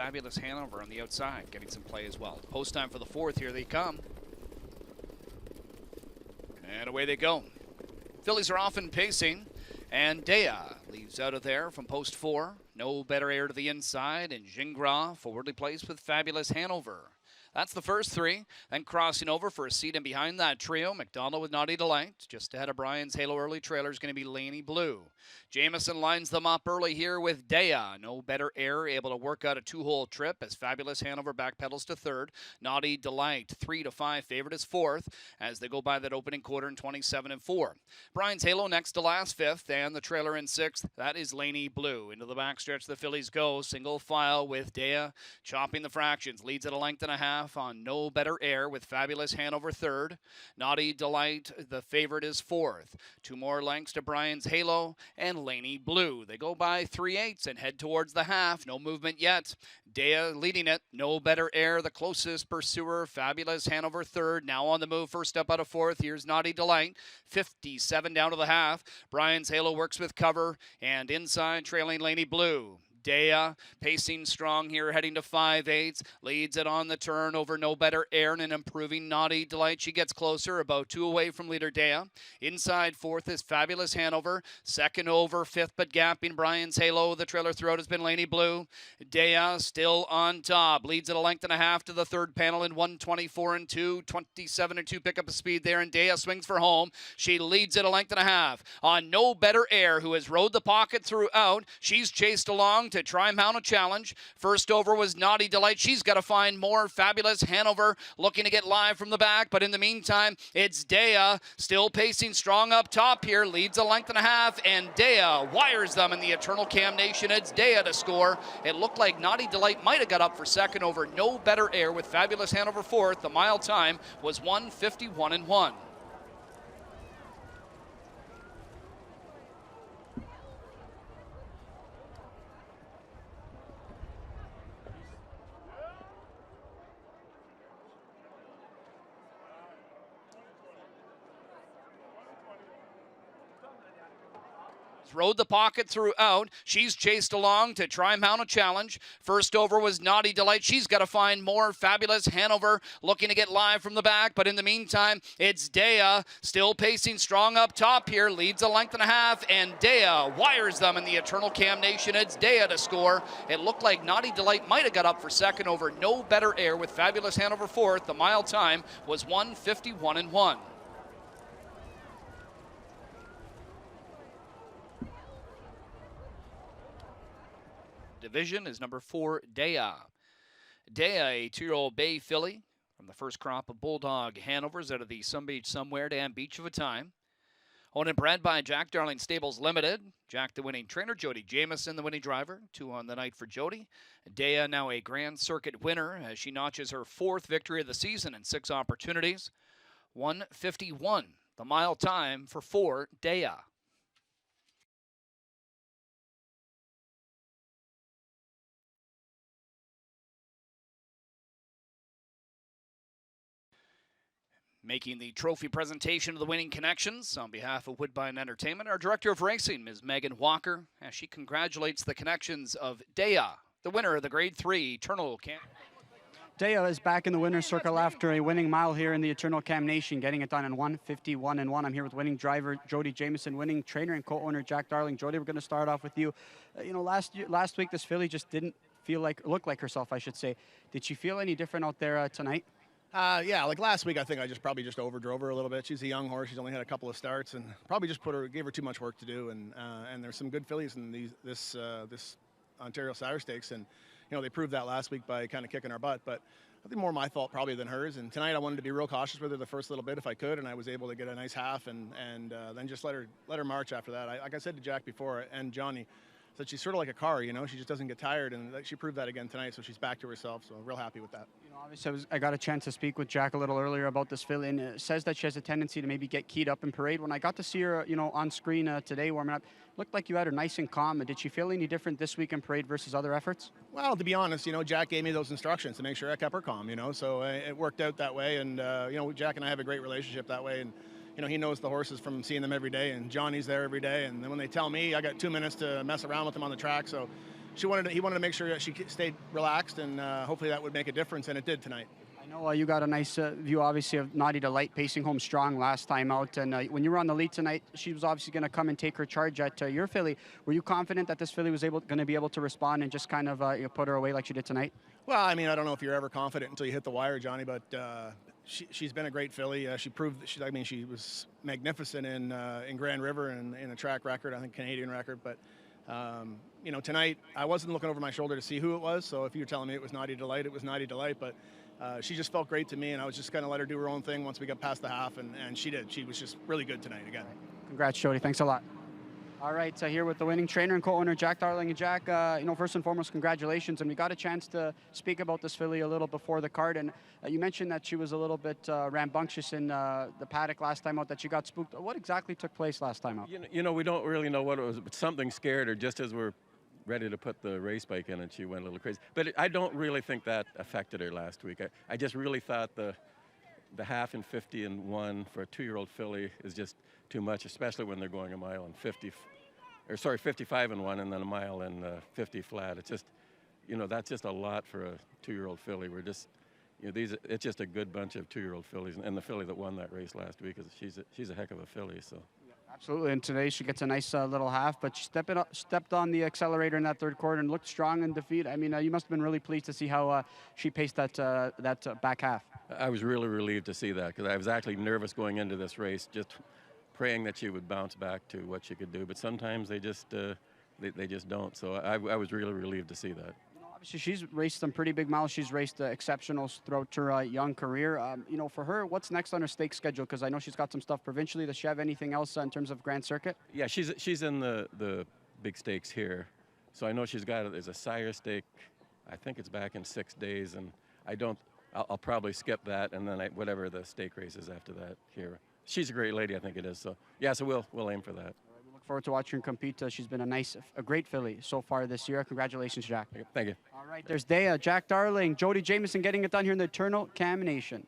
Fabulous Hanover on the outside, getting some play as well. Post time for the fourth, here they come. And away they go. Fillies are often pacing, and Dea leaves out of there from post 4. No better air to the inside, and Gingras forwardly placed with Fabulous Hanover. That's the first 3. Then crossing over for a seat in behind that trio, McDonald with Naughty Delight. Just ahead of Brian's Halo early trailer is going to be Laney Blue. Jameson lines them up early here with Dea. No better air, able to work out a 2-hole trip as Fabulous Hanover backpedals to 3rd. Naughty Delight, 3 to 5 favorite is 4th as they go by that opening quarter in 27 and 4. Brian's Halo next to last 5th, and the trailer in 6th. That is Laney Blue. Into the backstretch the Fillies go, single file with Dea chopping the fractions. Leads at a length and a half on No Better Air with Fabulous Hanover 3rd. Naughty Delight, the favorite, is 4th. 2 more lengths to Brian's Halo and Laney Blue. They go by 3/8 and head towards the half. No movement yet. Dea leading it. No Better Air, the closest pursuer. Fabulous Hanover 3rd. Now on the move. First up out of 4th. Here's Naughty Delight. 57 down to the half. Brian's Halo works with cover and inside trailing Laney Blue. Dea pacing strong here, heading to 5/8. Leads it on the turn over No Better Air and an improving Naughty Delight. She gets closer, about 2 away from leader Dea. Inside 4th is Fabulous Hanover. 2nd over 5th, but gapping Brian's Halo. The trailer throughout has been Laney Blue. Dea still on top. Leads at a length and a half to the 3rd panel in 1:24 and 2. 27 and 2 pick up a speed there, and Dea swings for home. She leads at a length and a half on No Better Air, who has rode the pocket throughout. She's chased along to try mount a challenge. First over was Naughty Delight. She's got to find more. Fabulous Hanover looking to get live from the back, but in the meantime, it's Dea still pacing strong up top here. Leads a length and a half, and Dea wires them in the Eternal Cam Nation. It's Dea to score. It looked like Naughty Delight might have got up for 2nd over No Better Air with Fabulous Hanover 4th. The mile time was 1:51 and 1. Rode the pocket throughout. She's chased along to try mount a challenge. First over was Naughty Delight. She's got to find more. Fabulous Hanover looking to get live from the back, but in the meantime, it's Dea still pacing strong up top here. Leads a length and a half, and Dea wires them in the Eternal Cam Nation. It's Dea to score. It looked like Naughty Delight might have got up for 2nd over No Better Air with Fabulous Hanover 4th. The mile time was 1:51 and 1. Division is number 4, Dea. Dea, a 2-year-old bay filly from the first crop of Bulldog Hanovers out of the Sun Beach Somewhere Dam Beach of a Time. Owned and bred by Jack Darling Stables Limited. Jack the winning trainer, Jody Jameson the winning driver. 2 on the night for Jody. Dea now a Grand Circuit winner as she notches her 4th victory of the season in 6 opportunities. 1:51, the mile time for 4, Dea. Making the trophy presentation of the winning connections on behalf of Woodbine Entertainment, our Director of Racing, Ms. Megan Walker, as she congratulates the connections of Dea, the winner of the Grade 3 Eternal Cam. Dea is back in the winner's circle after a winning mile here in the Eternal Cam Nation, getting it done in 1:51 and 1. I'm here with winning driver Jody Jameson, winning trainer and co-owner Jack Darling. Jody, we're going to start off with you. Last week this filly just didn't look like herself, I should say. Did she feel any different out there tonight? Yeah, like last week, I think I probably just overdrove her a little bit. She's a young horse. She's only had a couple of starts, and probably just gave her too much work to do. And there's some good fillies in this Ontario Sire Stakes, and they proved that last week by kind of kicking our butt. But I think more my fault probably than hers. And tonight I wanted to be real cautious with her the first little bit if I could, and I was able to get a nice half, and then just let her march after that. Like I said to Jack before and Johnny, that she's sort of like a car, she just doesn't get tired, and she proved that again tonight, so she's back to herself, so real happy with that. Obviously, I got a chance to speak with Jack a little earlier about this filly, and it says that she has a tendency to maybe get keyed up in parade. When I got to see her, on screen today warming up, looked like you had her nice and calm. Did she feel any different this week in parade versus other efforts? Well, to be honest, Jack gave me those instructions to make sure I kept her calm, so it worked out that way, and, Jack and I have a great relationship that way, and he knows the horses from seeing them every day, and Johnny's there every day. And then when they tell me, I got 2 minutes to mess around with them on the track. So, he wanted to make sure that she stayed relaxed, and hopefully that would make a difference, and it did tonight. I know you got a nice view, obviously, of Naughty Delight pacing home strong last time out. And when you were on the lead tonight, she was obviously going to come and take her charge at your filly. Were you confident that this filly was going to be able to respond and just kind of put her away like she did tonight? Well, I mean, I don't know if you're ever confident until you hit the wire, Johnny, but she's been a great filly. She proved, she was magnificent in Grand River and in a track record, I think Canadian record. But, tonight I wasn't looking over my shoulder to see who it was. So if you're telling me it was Naughty Delight, it was Naughty Delight. But she just felt great to me, and I was just going to let her do her own thing once we got past the half, and she did. She was just really good tonight again. Congrats, Jody. Thanks a lot. All right, here with the winning trainer and co-owner, Jack Darling. And Jack, first and foremost, congratulations. And we got a chance to speak about this filly a little before the card. And you mentioned that she was a little bit rambunctious in the paddock last time out, that she got spooked. What exactly took place last time out? We don't really know what it was, but something scared her just as we're ready to put the race bike in, and she went a little crazy. But I don't really think that affected her last week. I just really thought the half and 50 and 1 for a 2-year-old filly is just too much, especially when they're going a mile and 55 and 1, and then a mile and 50 flat. It's just, that's just a lot for a 2-year-old filly. We're just, it's just a good bunch of 2-year-old fillies, and the filly that won that race last week she's a heck of a filly. So. Absolutely, and today she gets a nice little half, but she stepped on the accelerator in that third quarter and looked strong in defeat. I mean, you must have been really pleased to see how she paced that back half. I was really relieved to see that, because I was actually nervous going into this race, just praying that she would bounce back to what she could do. But sometimes they just don't. So I was really relieved to see that. Obviously, she's raced some pretty big miles. She's raced exceptionals throughout her young career. For her, what's next on her stake schedule? Because I know she's got some stuff provincially. Does she have anything else in terms of Grand Circuit? Yeah, she's in the big stakes here. So I know there's a sire stake. I think it's back in 6 days, and I'll probably skip that, and then whatever the stake race is after that here. She's a great lady, I think it is. So yeah, so we'll aim for that. We look forward to watching her compete. She's been a great filly so far this year. Congratulations, Jack. Thank you. All right, there's Dea, Jack Darling, Jody Jameson getting it done here in the Eternal Cam Nation.